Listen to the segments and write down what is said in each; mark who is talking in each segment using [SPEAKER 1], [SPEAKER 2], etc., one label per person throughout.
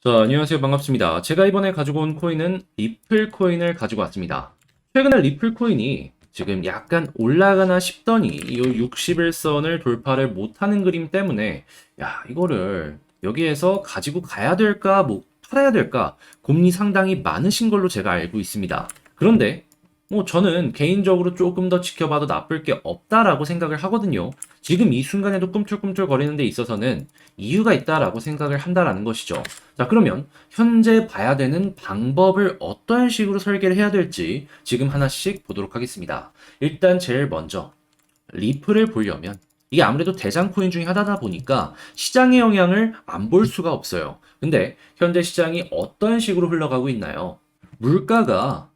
[SPEAKER 1] 자, 안녕하세요. 반갑습니다. 제가 이번에 가지고 온 코인은 리플 코인을 가지고 왔습니다. 최근에 리플 코인이 지금 약간 올라가나 싶더니 이 60일선을 돌파를 못하는 그림 때문에 이거를 여기에서 가지고 가야 될까, 뭐 팔아야 될까 고민이 상당히 많으신 걸로 제가 알고 있습니다. 그런데 저는 개인적으로 조금 더 지켜봐도 나쁠 게 없다라고 생각을 하거든요. 지금 이 순간에도 꿈틀꿈틀 거리는 데 있어서는 이유가 있다라고 생각을 한다라는 것이죠. 자, 그러면 현재 봐야 되는 방법을 어떤 식으로 설계를 해야 될지 지금 하나씩 보도록 하겠습니다. 일단 제일 먼저 리플을 보려면 이게 아무래도 대장 코인 중에 하나다 보니까 시장의 영향을 안 볼 수가 없어요. 근데 현재 시장이 어떤 식으로 흘러가고 있나요? 물가가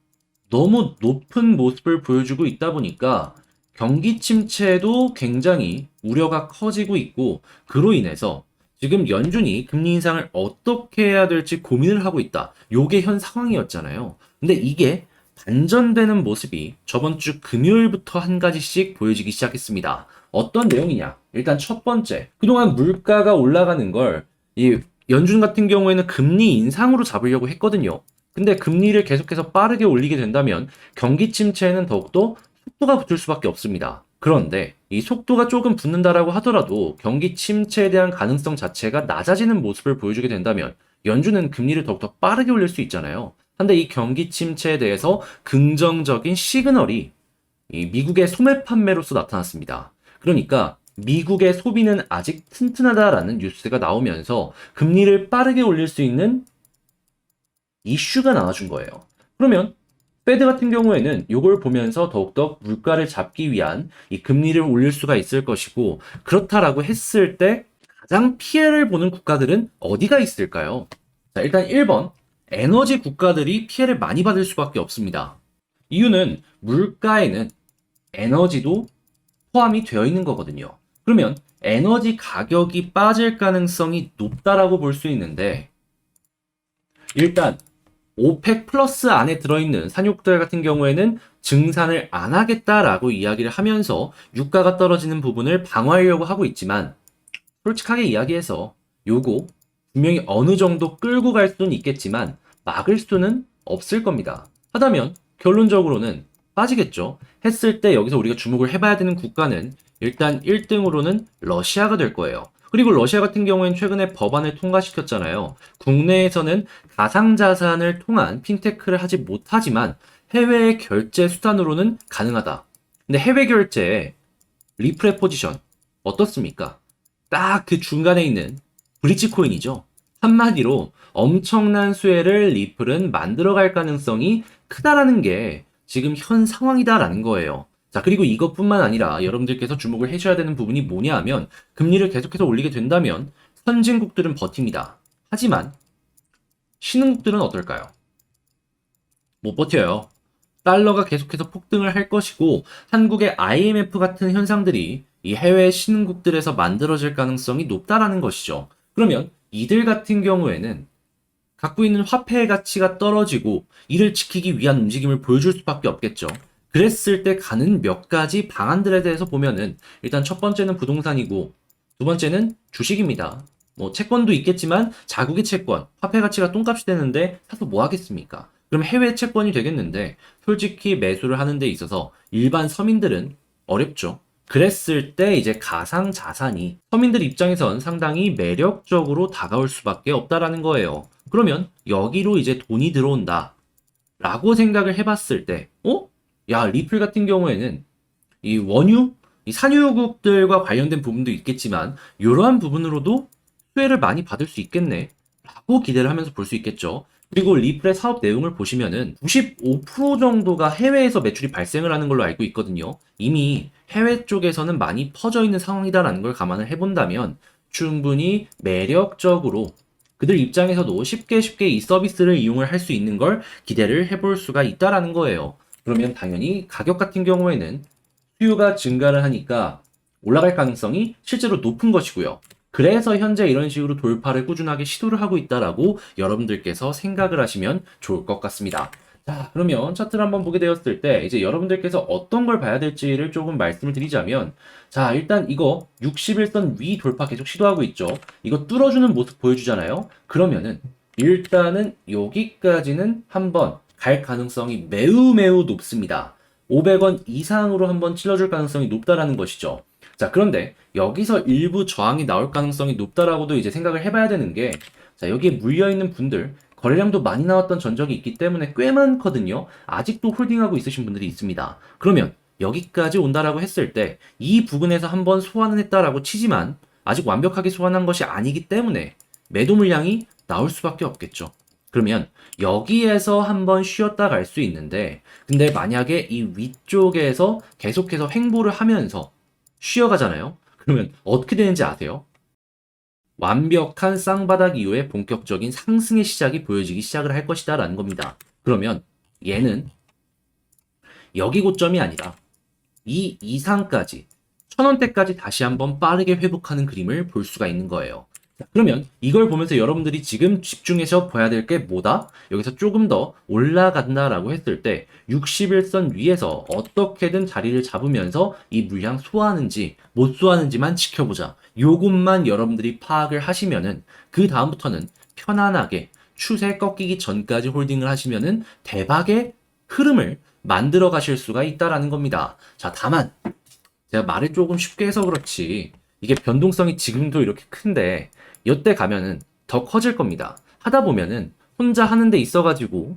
[SPEAKER 1] 너무 높은 모습을 보여주고 있다 보니까 경기 침체도 굉장히 우려가 커지고 있고, 그로 인해서 지금 연준이 금리 인상을 어떻게 해야 될지 고민을 하고 있다. 요게 현 상황이었잖아요. 근데 이게 반전되는 모습이 저번 주 금요일부터 한 가지씩 보여지기 시작했습니다. 어떤 내용이냐? 일단 첫 번째, 그동안 물가가 올라가는 걸 이 연준 같은 경우에는 금리 인상으로 잡으려고 했거든요. 근데 금리를 계속해서 빠르게 올리게 된다면 경기 침체에는 더욱더 속도가 붙을 수밖에 없습니다. 그런데 이 속도가 조금 붙는다라고 하더라도 경기 침체에 대한 가능성 자체가 낮아지는 모습을 보여주게 된다면 연준은 금리를 더욱더 빠르게 올릴 수 있잖아요. 근데 이 경기 침체에 대해서 긍정적인 시그널이 이 미국의 소매 판매로서 나타났습니다. 그러니까 미국의 소비는 아직 튼튼하다라는 뉴스가 나오면서 금리를 빠르게 올릴 수 있는 이슈가 나와준 거예요. 그러면 페드 같은 경우에는 이걸 보면서 더욱더 물가를 잡기 위한 이 금리를 올릴 수가 있을 것이고, 그렇다라고 했을 때 가장 피해를 보는 국가들은 어디가 있을까요? 자, 일단 1번, 에너지 국가들이 피해를 많이 받을 수밖에 없습니다. 이유는 물가에는 에너지도 포함이 되어 있는 거거든요. 그러면 에너지 가격이 빠질 가능성이 높다라고 볼 수 있는데, 일단 오펙 플러스 안에 들어있는 산유국들 같은 경우에는 증산을 안 하겠다라고 이야기를 하면서 유가가 떨어지는 부분을 방어하려고 하고 있지만, 솔직하게 이야기해서 요거 분명히 어느 정도 끌고 갈 수는 있겠지만 막을 수는 없을 겁니다. 하다면 결론적으로는 빠지겠죠. 했을 때 여기서 우리가 주목을 해봐야 되는 국가는 일단 1등으로는 러시아가 될 거예요. 그리고 러시아 같은 경우에는 최근에 법안을 통과시켰잖아요. 국내에서는 가상자산을 통한 핀테크를 하지 못하지만 해외 결제 수단으로는 가능하다. 근데 해외 결제에 리플의 포지션 어떻습니까? 딱 그 중간에 있는 브릿지 코인이죠. 한마디로 엄청난 수혜를 리플은 만들어갈 가능성이 크다라는 게 지금 현 상황이다라는 거예요. 자, 그리고 이것뿐만 아니라 여러분들께서 주목을 해줘야 되는 부분이 뭐냐 하면, 금리를 계속해서 올리게 된다면 선진국들은 버팁니다. 하지만 신흥국들은 어떨까요? 못 버텨요. 달러가 계속해서 폭등을 할 것이고, 한국의 IMF 같은 현상들이 이 해외 신흥국들에서 만들어질 가능성이 높다라는 것이죠. 그러면 이들 같은 경우에는 갖고 있는 화폐의 가치가 떨어지고 이를 지키기 위한 움직임을 보여줄 수밖에 없겠죠. 그랬을 때 가는 몇 가지 방안들에 대해서 보면은, 일단 첫 번째는 부동산이고 두 번째는 주식입니다. 뭐 채권도 있겠지만 자국의 채권, 화폐 가치가 똥값이 되는데 사서 뭐 하겠습니까? 그럼 해외 채권이 되겠는데 솔직히 매수를 하는 데 있어서 일반 서민들은 어렵죠. 그랬을 때 이제 가상 자산이 서민들 입장에선 상당히 매력적으로 다가올 수밖에 없다라는 거예요. 그러면 여기로 이제 돈이 들어온다 라고 생각을 해봤을 때, 야, 리플 같은 경우에는 이 원유, 이 산유국들과 관련된 부분도 있겠지만 이러한 부분으로도 수혜를 많이 받을 수 있겠네 라고 기대를 하면서 볼 수 있겠죠. 그리고 리플의 사업 내용을 보시면은 95% 정도가 해외에서 매출이 발생을 하는 걸로 알고 있거든요. 이미 해외 쪽에서는 많이 퍼져 있는 상황이다라는 걸 감안을 해본다면 충분히 매력적으로 그들 입장에서도 쉽게 이 서비스를 이용을 할 수 있는 걸 기대를 해볼 수가 있다라는 거예요. 그러면 당연히 가격 같은 경우에는 수요가 증가를 하니까 올라갈 가능성이 실제로 높은 것이고요. 그래서 현재 이런 식으로 돌파를 꾸준하게 시도를 하고 있다라고 여러분들께서 생각을 하시면 좋을 것 같습니다. 자, 그러면 차트를 한번 보게 되었을 때 이제 여러분들께서 어떤 걸 봐야 될지를 조금 말씀을 드리자면, 자, 일단 이거 61선 위 돌파 계속 시도하고 있죠. 이거 뚫어주는 모습 보여주잖아요. 그러면은 일단은 여기까지는 한번 갈 가능성이 매우 매우 높습니다. 500원 이상으로 한번 찔러줄 가능성이 높다라는 것이죠. 자, 그런데 여기서 일부 저항이 나올 가능성이 높다라고도 이제 생각을 해봐야 되는 게, 자, 여기에 물려있는 분들, 거래량도 많이 나왔던 전적이 있기 때문에 꽤 많거든요. 아직도 홀딩하고 있으신 분들이 있습니다. 그러면 여기까지 온다라고 했을 때 이 부분에서 한번 소환을 했다라고 치지만 아직 완벽하게 소환한 것이 아니기 때문에 매도 물량이 나올 수밖에 없겠죠. 그러면 여기에서 한번 쉬었다 갈 수 있는데, 근데 만약에 이 위쪽에서 계속해서 횡보를 하면서 쉬어가잖아요. 그러면 어떻게 되는지 아세요? 완벽한 쌍바닥 이후에 본격적인 상승의 시작이 보여지기 시작을 할 것이다 라는 겁니다. 그러면 얘는 여기 고점이 아니라 이 이상까지 1000원대까지 다시 한번 빠르게 회복하는 그림을 볼 수가 있는 거예요. 자, 그러면 이걸 보면서 여러분들이 지금 집중해서 봐야 될 게 뭐다? 여기서 조금 더 올라간다라고 했을 때 61선 위에서 어떻게든 자리를 잡으면서 이 물량 소화하는지 못 소화하는지만 지켜보자. 요것만 여러분들이 파악을 하시면은 그 다음부터는 편안하게 추세 꺾이기 전까지 홀딩을 하시면은 대박의 흐름을 만들어 가실 수가 있다라는 겁니다. 자, 다만 제가 말을 조금 쉽게 해서 그렇지 이게 변동성이 지금도 이렇게 큰데 이때 가면은 더 커질 겁니다. 하다 보면은 혼자 하는 데 있어가지고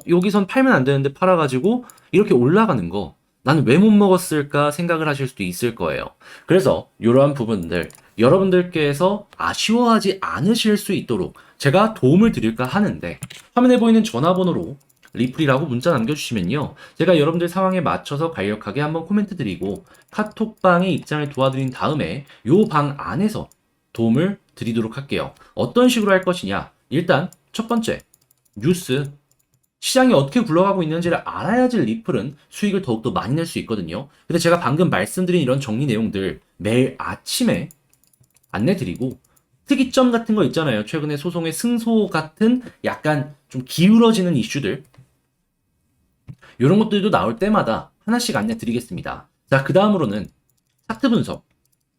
[SPEAKER 1] 여기선 팔면 안 되는데 팔아가지고 이렇게 올라가는 거 나는 왜 못 먹었을까 생각을 하실 수도 있을 거예요. 그래서 이러한 부분들 여러분들께서 아쉬워하지 않으실 수 있도록 제가 도움을 드릴까 하는데, 화면에 보이는 전화번호로 리플이라고 문자 남겨주시면요, 제가 여러분들 상황에 맞춰서 간략하게 한번 코멘트 드리고 카톡방의 입장을 도와드린 다음에 요 방 안에서 도움을 드리도록 할게요. 어떤 식으로 할 것이냐, 일단 첫 번째 뉴스, 시장이 어떻게 굴러가고 있는지를 알아야지 리플은 수익을 더욱더 많이 낼 수 있거든요. 근데 제가 방금 말씀드린 이런 정리 내용들 매일 아침에 안내드리고, 특이점 같은 거 있잖아요. 최근에 소송의 승소 같은 약간 좀 기울어지는 이슈들, 이런 것들도 나올 때마다 하나씩 안내드리겠습니다. 자, 그 다음으로는 차트 분석.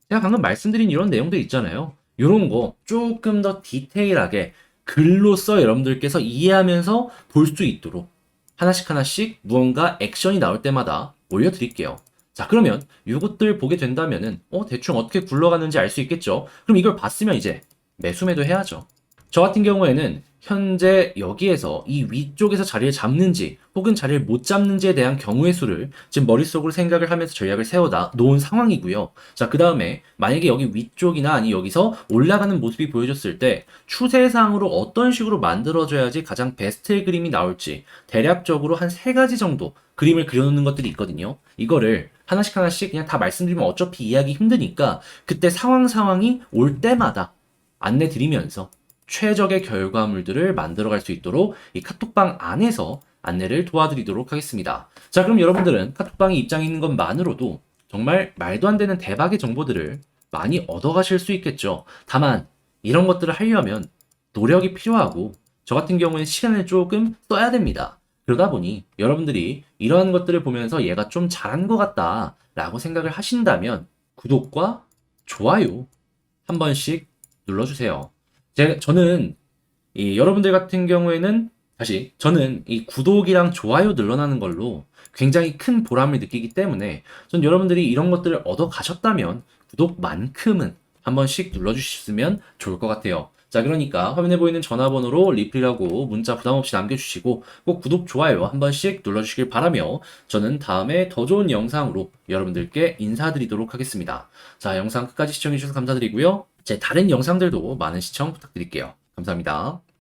[SPEAKER 1] 제가 방금 말씀드린 이런 내용들 있잖아요. 이런 거 조금 더 디테일하게 글로써 여러분들께서 이해하면서 볼 수 있도록 하나씩 하나씩 무언가 액션이 나올 때마다 올려드릴게요. 자, 그러면 이것들 보게 된다면은 대충 어떻게 굴러가는지 알 수 있겠죠. 그럼 이걸 봤으면 이제 매수매도 해야죠. 저 같은 경우에는 현재 여기에서 이 위쪽에서 자리를 잡는지 혹은 자리를 못 잡는지에 대한 경우의 수를 지금 머릿속으로 생각을 하면서 전략을 세워 놓은 상황이고요. 자, 그 다음에 만약에 여기 위쪽이나 아니 여기서 올라가는 모습이 보여졌을 때 추세상으로 어떤 식으로 만들어져야지 가장 베스트의 그림이 나올지 대략적으로 한 3가지 정도 그림을 그려놓는 것들이 있거든요. 이거를 하나씩 하나씩 그냥 다 말씀드리면 어차피 이해하기 힘드니까 그때 상황이 올 때마다 안내 드리면서 최적의 결과물들을 만들어갈 수 있도록 이 카톡방 안에서 안내를 도와드리도록 하겠습니다. 자, 그럼 여러분들은 카톡방에 입장해 있는 것만으로도 정말 말도 안 되는 대박의 정보들을 많이 얻어가실 수 있겠죠. 다만 이런 것들을 하려면 노력이 필요하고 저 같은 경우에는 시간을 조금 써야 됩니다. 그러다 보니 여러분들이 이러한 것들을 보면서 얘가 좀 잘한 것 같다 라고 생각을 하신다면 구독과 좋아요 한 번씩 눌러주세요. 저는 여러분들 같은 경우에는 저는 이 구독이랑 좋아요 늘어나는 걸로 굉장히 큰 보람을 느끼기 때문에 전 여러분들이 이런 것들을 얻어 가셨다면 구독만큼은 한 번씩 눌러주셨으면 좋을 것 같아요. 자, 그러니까 화면에 보이는 전화번호로 리플이라고 문자 부담 없이 남겨주시고 꼭 구독, 좋아요 한 번씩 눌러주시길 바라며 저는 다음에 더 좋은 영상으로 여러분들께 인사드리도록 하겠습니다. 자, 영상 끝까지 시청해주셔서 감사드리고요. 제 다른 영상들도 많은 시청 부탁드릴게요. 감사합니다.